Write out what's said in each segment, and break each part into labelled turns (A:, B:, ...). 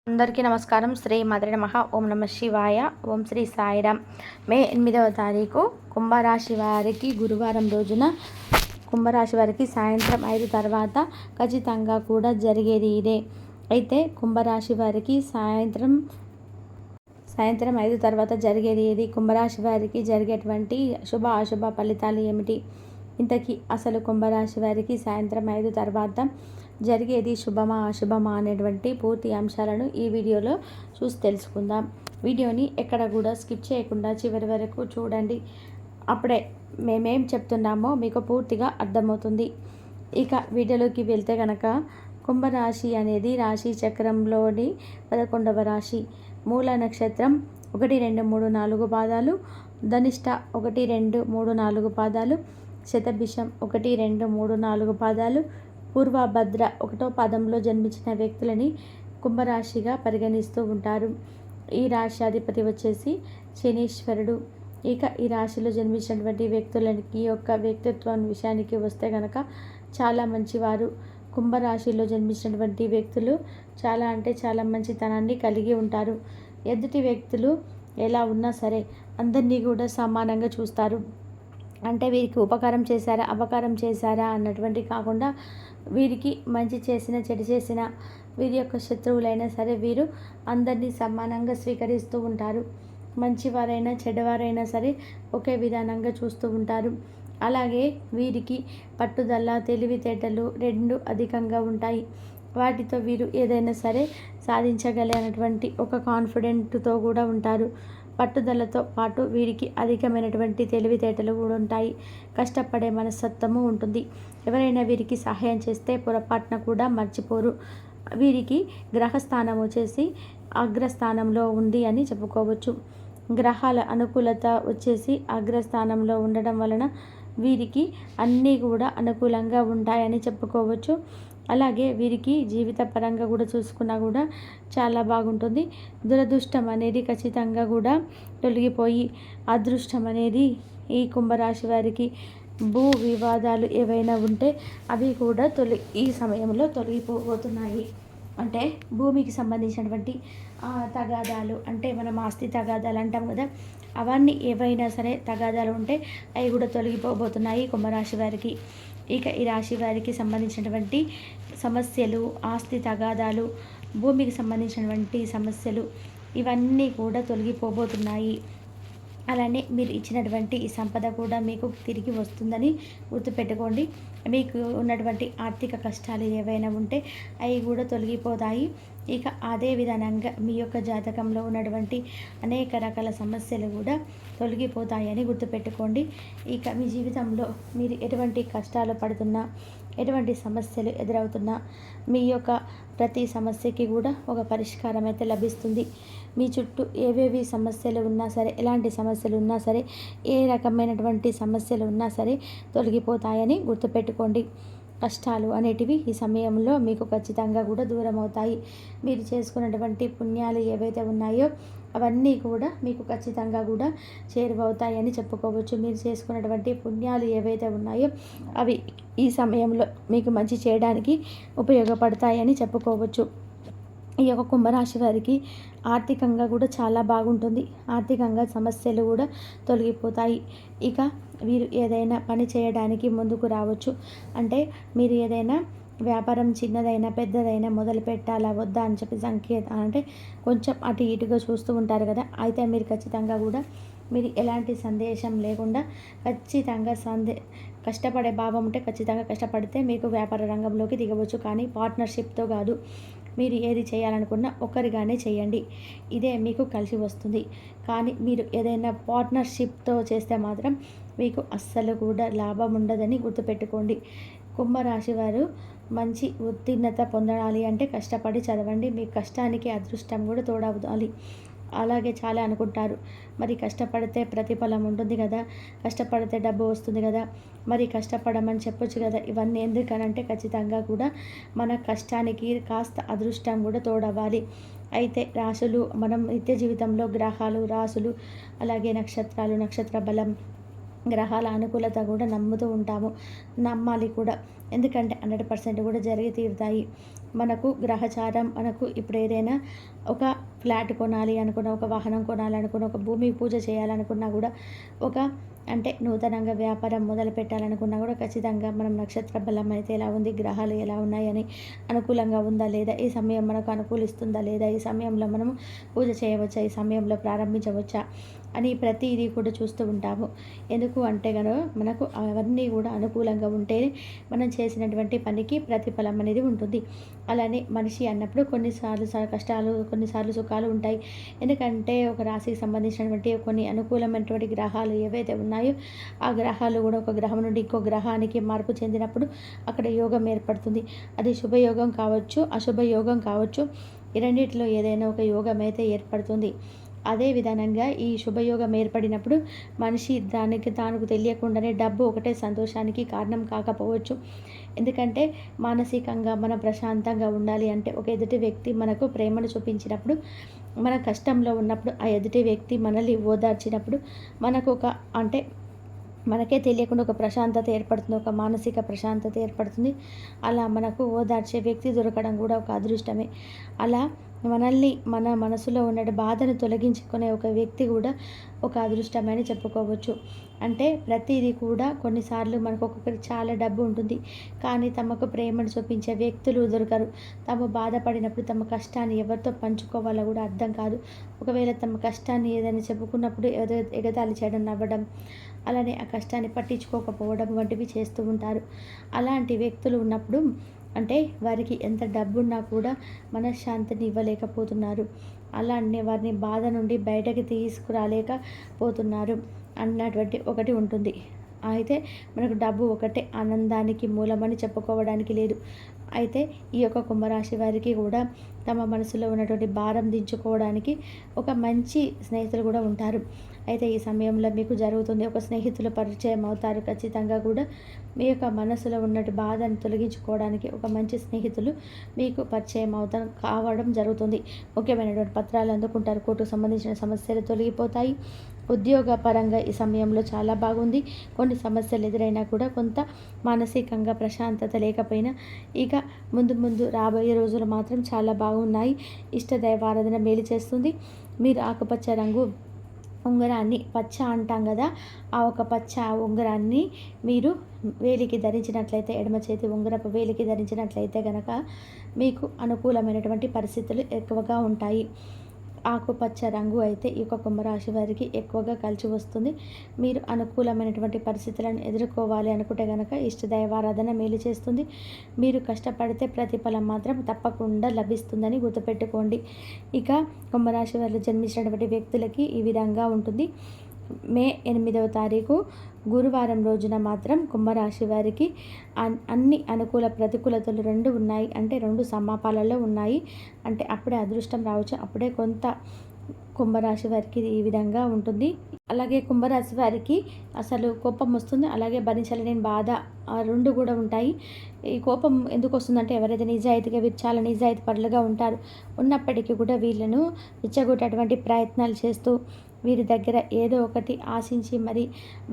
A: అందరికీ నమస్కారం. శ్రీ మాత్రే నమః. ఓం నమ శివాయ. ఓం శ్రీ సాయిరామ్. మే 8వ తారీఖు కుంభరాశి వారికి గురువారం రోజున కుంభరాశి వారికి సాయంత్రం 5 తర్వాత ఖచ్చితంగా కూడా జరిగేది ఇదే. అయితే కుంభరాశి వారికి సాయంత్రం 5 తర్వాత జరిగేది ఏది? కుంభరాశి వారికి జరిగేటువంటి శుభ అశుభ ఫలితాలు ఏమిటి? ఇంతకీ అసలు కుంభరాశి వారికి సాయంత్రం 5 తర్వాత జరిగేది శుభమా అశుభమా అనేటువంటి పూర్తి అంశాలను ఈ వీడియోలో చూసి తెలుసుకుందాం. వీడియోని ఎక్కడ కూడా స్కిప్ చేయకుండా చివరి వరకు చూడండి. అప్పుడే మేమేం చెప్తున్నామో మీకు పూర్తిగా అర్థమవుతుంది. ఇక వీడియోలోకి వెళ్తే కనుక కుంభరాశి అనేది రాశి చక్రంలోని 11వ రాశి. మూల నక్షత్రం 1, 2, 3, 4 పాదాలు, ధనిష్ట 1, 2, 3, 4 పాదాలు, శతభిషం 1, 2, 3, 4 పాదాలు, పూర్వభద్ర 1వ పాదంలో జన్మించిన వ్యక్తులని కుంభరాశిగా పరిగణిస్తూ ఉంటారు. ఈ రాశి అధిపతి వచ్చేసి శనీశ్వరుడు. ఇక ఈ రాశిలో జన్మించినటువంటి వ్యక్తులకి యొక్క వ్యక్తిత్వం విషయానికి వస్తే కనుక చాలా మంచివారు. కుంభరాశిలో జన్మించినటువంటి వ్యక్తులు చాలా అంటే చాలా మంచితనాన్ని కలిగి ఉంటారు. ఎదుటి వ్యక్తులు ఎలా ఉన్నా సరే అందరినీ కూడా సమానంగా చూస్తారు. అంటే వీరికి ఉపకారం చేశారా అపకారం చేశారా అన్నటువంటి కాకుండా వీరికి మంచి చేసిన చెడు చేసిన వీరి యొక్క శత్రువులైనా సరే వీరు అందరినీ సమానంగా స్వీకరిస్తూ ఉంటారు. మంచివారైనా చెడ్డవారైనా సరే ఒకే విధానంగా చూస్తూ ఉంటారు. అలాగే వీరికి పట్టుదల తెలివితేటలు 2 అధికంగా ఉంటాయి. వాటితో వీరు ఏదైనా సరే సాధించగలిగినటువంటి ఒక కాన్ఫిడెంట్తో కూడా ఉంటారు. పట్టుదలతో పాటు వీరికి అధికమైనటువంటి తెలివితేటలు కూడా ఉంటాయి. కష్టపడే మనస్తత్వము ఉంటుంది. ఎవరైనా వీరికి సహాయం చేస్తే పొరపాటున కూడా మర్చిపోరు. వీరికి గ్రహస్థానం వచ్చేసి అగ్రస్థానంలో ఉంది అని చెప్పుకోవచ్చు. గ్రహాల అనుకూలత వచ్చేసి అగ్రస్థానంలో ఉండడం వలన వీరికి అన్నీ కూడా అనుకూలంగా ఉంటాయని చెప్పుకోవచ్చు. అలాగే వీరికి జీవిత పరంగా కూడా చూసుకున్నా కూడా చాలా బాగుంటుంది. దురదృష్టం అనేది ఖచ్చితంగా కూడా తొలగిపోయి అదృష్టం అనేది ఈ కుంభరాశి వారికి భూ వివాదాలు ఏవైనా ఉంటే అవి కూడా ఈ సమయంలో తొలగిపోతున్నాయి. అంటే భూమికి సంబంధించినటువంటి తగాదాలు, అంటే మనం ఆస్తి తగాదాలు అంటాం కదా, అవన్నీ ఏవైనా సరే తగాదాలు ఉంటే అవి కూడా తొలగిపోబోతున్నాయి కుంభరాశి వారికి. ఇక ఈ రాశి వారికి సంబంధించినటువంటి సమస్యలు, ఆస్తి తగాదాలు, భూమికి సంబంధించినటువంటి సమస్యలు ఇవన్నీ కూడా తొలగిపోబోతున్నాయి. అలానే మీరు ఇచ్చినటువంటి ఈ సంపద కూడా మీకు తిరిగి వస్తుందని గుర్తుపెట్టుకోండి. మీకు ఉన్నటువంటి ఆర్థిక కష్టాలు ఏవైనా ఉంటే అవి కూడా తొలగిపోతాయి. ఇక అదే విధానంగా మీ యొక్క జాతకంలో ఉన్నటువంటి అనేక రకాల సమస్యలు కూడా తొలగిపోతాయని గుర్తుపెట్టుకోండి. ఇక మీ జీవితంలో మీరు ఎటువంటి కష్టాలు పడుతున్నా, ఎటువంటి సమస్యలు ఎదురవుతున్నా మీ యొక్క ప్రతి సమస్యకి కూడా ఒక పరిష్కారం అయితే లభిస్తుంది. మీ చుట్టూ ఏవేవి సమస్యలు ఉన్నా సరే, ఎలాంటి సమస్యలు ఉన్నా సరే, ఏ రకమైనటువంటి సమస్యలు ఉన్నా సరే తొలగిపోతాయని గుర్తుపెట్టుకోండి. కష్టాలు అనేటివి ఈ సమయంలో మీకు ఖచ్చితంగా కూడా దూరం అవుతాయి. మీరు చేసుకున్నటువంటి పుణ్యాలు ఏవైతే ఉన్నాయో అవన్నీ కూడా మీకు ఖచ్చితంగా కూడా చేరువవుతాయని చెప్పుకోవచ్చు. మీరు చేసుకున్నటువంటి పుణ్యాలు ఏవైతే ఉన్నాయో అవి ఈ సమయంలో మీకు మంచి చేయడానికి ఉపయోగపడతాయని చెప్పుకోవచ్చు. ఈ యొక్క కుంభరాశి వారికి ఆర్థికంగా కూడా చాలా బాగుంటుంది. ఆర్థికంగా సమస్యలు కూడా తొలగిపోతాయి. ఇక వీరు ఏదైనా పని చేయడానికి ముందుకు రావచ్చు. అంటే మీరు ఏదైనా వ్యాపారం చిన్నదైనా పెద్దదైనా మొదలు పెట్టాలా వద్దా అని చెప్పి అంటే కొంచెం అటు ఇటుగా చూస్తూ ఉంటారు కదా, అయితే మీరు ఖచ్చితంగా కూడా మీరు ఎలాంటి సందేశం లేకుండా ఖచ్చితంగా కష్టపడే భావం ఉంటే ఖచ్చితంగా కష్టపడితే మీకు వ్యాపార రంగంలోకి దిగవచ్చు. కానీ పార్ట్నర్షిప్తో కాదు. మీరు ఏది చేయాలనుకున్నా ఒకరిగానే చేయండి. ఇదే మీకు కలిసి వస్తుంది. కానీ మీరు ఏదైనా పార్ట్నర్షిప్తో చేస్తే మాత్రం మీకు అస్సలు కూడా లాభం ఉండదని గుర్తుపెట్టుకోండి. కుంభరాశి వారు మంచి ఉత్తీర్ణత పొందాలి అంటే కష్టపడి చదవండి. మీ కష్టానికి అదృష్టం కూడా తోడవుతాలి. అలాగే చాలా అనుకుంటారు, మరి కష్టపడితే ప్రతిఫలం ఉంటుంది కదా, కష్టపడితే డబ్బు వస్తుంది కదా, మరి కష్టపడమని చెప్పొచ్చు కదా. ఇవన్నీ ఎందుకనంటే ఖచ్చితంగా కూడా మన కష్టానికి కాస్త అదృష్టం కూడా తోడవ్వాలి. అయితే రాశులు మనం నిత్య జీవితంలో గ్రహాలు, రాశులు, అలాగే నక్షత్రాలు, నక్షత్ర బలం, గ్రహాల అనుకూలత కూడా నమ్ముతూ ఉంటాము, నమ్మాలి కూడా. ఎందుకంటే 100% కూడా జరిగి తీరుతాయి. మనకు గ్రహచారం మనకు ఇప్పుడు ఏదైనా ఒక ఫ్లాట్ కొనాలి అనుకున్న, ఒక వాహనం కొనాలనుకున్న, ఒక భూమి పూజ చేయాలనుకున్నా కూడా, ఒక అంటే నూతనంగా వ్యాపారం మొదలు పెట్టాలనుకున్నా కూడా ఖచ్చితంగా మనం నక్షత్ర బలం అయితే ఎలా ఉంది, గ్రహాలు ఎలా ఉన్నాయని, అనుకూలంగా ఉందా లేదా, ఈ సమయం మనకు అనుకూలిస్తుందా లేదా, ఈ సమయంలో మనము పూజ చేయవచ్చా, ఈ సమయంలో ప్రారంభించవచ్చా అని ప్రతిదీ కూడా చూస్తూ ఉంటాము. ఎందుకు అంటే కనుక మనకు అవన్నీ కూడా అనుకూలంగా ఉంటేనే మనం చేసినటువంటి పనికి ప్రతిఫలం అనేది ఉంటుంది. అలానే మనిషి అన్నప్పుడు కొన్నిసార్లు కష్టాలు, కొన్నిసార్లు సుఖాలు ఉంటాయి. ఎందుకంటే ఒక రాశికి సంబంధించినటువంటి కొన్ని అనుకూలమైనటువంటి గ్రహాలు ఏవైతే ఉన్నాయో ఆ గ్రహాలు కూడా ఒక గ్రహం నుండి ఇంకో గ్రహానికి మార్పు చెందినప్పుడు అక్కడ యోగం ఏర్పడుతుంది. అది శుభయోగం కావచ్చు, అశుభయోగం కావచ్చు. ఈ రెండిటిలో ఏదైనా ఒక యోగం అయితే ఏర్పడుతుంది. అదే విధానంగా ఈ శుభయోగం ఏర్పడినప్పుడు మనిషి దానికి తానుకు తెలియకుండానే డబ్బు ఒకటే సంతోషానికి కారణం కాకపోవచ్చు. ఎందుకంటే మానసికంగా మనం ప్రశాంతంగా ఉండాలి అంటే ఒక ఎదుటి వ్యక్తి మనకు ప్రేమను చూపించినప్పుడు, మన కష్టంలో ఉన్నప్పుడు ఆ ఎదుటి వ్యక్తి మనల్ని ఓదార్చినప్పుడు మనకు ఒక అంటే మనకే తెలియకుండా ఒక ప్రశాంతత ఏర్పడుతుంది, ఒక మానసిక ప్రశాంతత ఏర్పడుతుంది. అలా మనకు ఓదార్చే వ్యక్తి దొరకడం కూడా ఒక అదృష్టమే. అలా మనల్ని మన మనసులో ఉన్న బాధను తొలగించుకునే ఒక వ్యక్తి కూడా ఒక అదృష్టమని చెప్పుకోవచ్చు. అంటే ప్రతిదీ కూడా కొన్నిసార్లు మనకు ఒక్కొక్కరికి చాలా డబ్బు ఉంటుంది, కానీ తమకు ప్రేమను చూపించే వ్యక్తులు దొరకరు. తాము బాధపడినప్పుడు తమ కష్టాన్ని ఎవరితో పంచుకోవాలో కూడా అర్థం కాదు. ఒకవేళ తమ కష్టాన్ని ఏదైనా చెప్పుకున్నప్పుడు ఏదో ఎగతాళి చేయడం, నవ్వడం, అలానే ఆ కష్టాన్ని పట్టించుకోకపోవడం వంటివి చేస్తూ ఉంటారు. అలాంటి వ్యక్తులు ఉన్నప్పుడు అంటే వారికి ఎంత డబ్బున్నా కూడా మనశ్శాంతిని ఇవ్వలేకపోతున్నారు. అలానే వారిని బాధ నుండి బయటకి తీసుకురాలేకపోతున్నారు అన్నటువంటి ఒకటి ఉంటుంది. అయితే మనకు డబ్బు ఒకటే ఆనందానికి మూలమని చెప్పుకోవడానికి లేదు. అయితే ఈ యొక్క కుంభరాశి వారికి కూడా తమ మనసులో ఉన్నటువంటి భారం దించుకోవడానికి ఒక మంచి స్నేహితులు కూడా ఉంటారు. అయితే ఈ సమయంలో మీకు జరుగుతుంది, ఒక స్నేహితులు పరిచయం అవుతారు. ఖచ్చితంగా కూడా మీ యొక్క మనసులో ఉన్నట్టు బాధను తొలగించుకోవడానికి ఒక మంచి స్నేహితులు మీకు పరిచయం కావడం జరుగుతుంది. ముఖ్యమైనటువంటి పత్రాలు అందుకుంటారు. కోర్టుకు సంబంధించిన సమస్యలు తొలగిపోతాయి. ఉద్యోగపరంగా ఈ సమయంలో చాలా బాగుంది. కొన్ని సమస్యలు ఎదురైనా కూడా కొంత మానసికంగా ప్రశాంతత లేకపోయినా ఇక ముందు రాబోయే రోజులు మాత్రం చాలా బాగున్నాయి. ఇష్టదైవారాధన మేలు చేస్తుంది. మీరు ఆకుపచ్చ రంగు ఉంగరాన్ని, పచ్చ అంటాం కదా, ఆ ఒక పచ్చ ఉంగరాన్ని మీరు వేలికి ధరించినట్లయితే, ఎడమ చేతి ఉంగరపు వేలికి ధరించినట్లయితే కనుక మీకు అనుకూలమైనటువంటి పరిస్థితులు ఎక్కువగా ఉంటాయి. ఆకుపచ్చ రంగు అయితే ఈ యొక్క కుంభరాశి వారికి ఎక్కువగా కలిసి వస్తుంది. మీరు అనుకూలమైనటువంటి పరిస్థితులను ఎదుర్కోవాలి అనుకుంటే కనుక ఇష్టదైవారాధన మేలు చేస్తుంది. మీరు కష్టపడితే ప్రతిఫలం మాత్రం తప్పకుండా లభిస్తుందని గుర్తుపెట్టుకోండి. ఇక కుంభరాశి వారిలో జన్మించినటువంటి వ్యక్తులకి ఈ విధంగా ఉంటుంది. మే 8వ తారీఖు గురువారం రోజున మాత్రం కుంభరాశి వారికి అన్ని అనుకూల ప్రతికూలతలు రెండు ఉన్నాయి. అంటే రెండు సమాపాలలో ఉన్నాయి. అంటే అప్పుడే అదృష్టం రావచ్చు, అప్పుడే కొంత కుంభరాశి వారికి ఈ విధంగా ఉంటుంది. అలాగే కుంభరాశి వారికి అసలు కోపం వస్తుంది, అలాగే భరించలేని బాధ, ఆ రెండు కూడా ఉంటాయి. ఈ కోపం ఎందుకు వస్తుందంటే ఎవరైతే నిజాయితీగా, వీరు చాలా నిజాయితీ పరులుగా ఉంటారు, ఉన్నప్పటికీ కూడా వీళ్ళను ఇచ్చగొట్టేటువంటి ప్రయత్నాలు చేస్తూ వీరి దగ్గర ఏదో ఒకటి ఆశించి మరి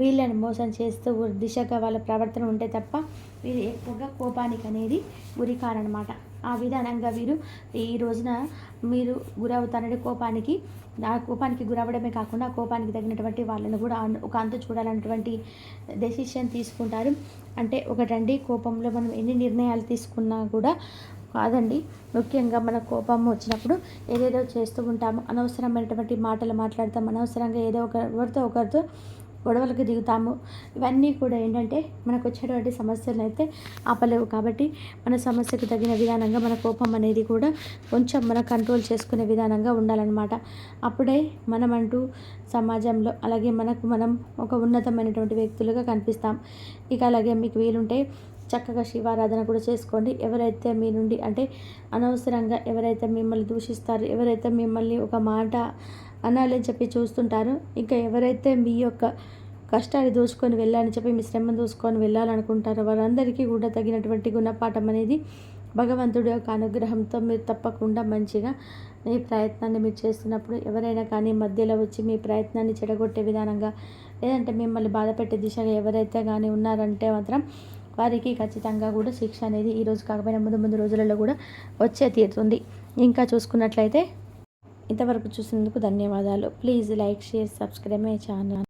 A: వీళ్ళని మోసం చేస్తూ దిశగా వాళ్ళ ప్రవర్తన ఉంటే తప్ప వీరు ఎక్కువగా కోపానికి అనేది గురికారనమాట. ఆ విధానంగా వీరు ఈ రోజున మీరు గురవుతారంటే కోపానికి, ఆ కోపానికి గురవ్వడమే కాకుండా కోపానికి తగినటువంటి వాళ్ళని కూడా ఒక అంతు చూడాలన్నటువంటి డెసిషన్ తీసుకుంటారు. అంటే ఒకటండి, కోపంలో మనం ఎన్ని నిర్ణయాలు తీసుకున్నా కూడా కాదండి. ముఖ్యంగా మన కోపం వచ్చినప్పుడు ఏదేదో చేస్తూ ఉంటాము, అనవసరమైనటువంటి మాటలు మాట్లాడతాం, అనవసరంగా ఏదో ఒకరితో గొడవలకు దిగుతాము. ఇవన్నీ కూడా ఏంటంటే మనకు వచ్చేటువంటి సమస్యలను అయితే ఆపలేవు. కాబట్టి మన సమస్యకు తగిన విధానంగా మన కోపం అనేది కూడా కొంచెం మన కంట్రోల్ చేసుకునే విధానంగా ఉండాలన్నమాట. అప్పుడే మనమంటూ సమాజంలో అలాగే మనం ఒక ఉన్నతమైనటువంటి వ్యక్తులుగా కనిపిస్తాం. ఇక అలాగే మీకు వీలుంటే చక్కగా శివారాధన కూడా చేసుకోండి. ఎవరైతే మీ నుండి అంటే అనవసరంగా ఎవరైతే మిమ్మల్ని దూషిస్తారో, ఎవరైతే మిమ్మల్ని ఒక మాట అనాలని చెప్పి చూస్తుంటారో, ఇంకా ఎవరైతే మీ యొక్క కష్టాన్ని దోచుకొని వెళ్ళాలని చెప్పి మీ శ్రమను దోచుకొని వెళ్ళాలనుకుంటారో వారందరికీ కూడా తగినటువంటి గుణపాఠం అనేది భగవంతుడి యొక్క అనుగ్రహంతో మీరు తప్పకుండా మంచిగా మీ ప్రయత్నాన్ని మీరు చేస్తున్నప్పుడు ఎవరైనా కానీ మధ్యలో వచ్చి మీ ప్రయత్నాన్ని చెడగొట్టే విధానంగా లేదంటే మిమ్మల్ని బాధ పెట్టే దిశగా ఎవరైతే కానీ ఉన్నారంటే మాత్రం వారికి ఖచ్చితంగా కూడా శిక్ష అనేది ఈరోజు కాకపోయినా ముందు ముందు రోజులలో కూడా వచ్చే తీరుతుంది. ఇంకా చూసుకున్నట్లయితే ఇంతవరకు చూసినందుకు ధన్యవాదాలు. Please like, share, subscribe my channel.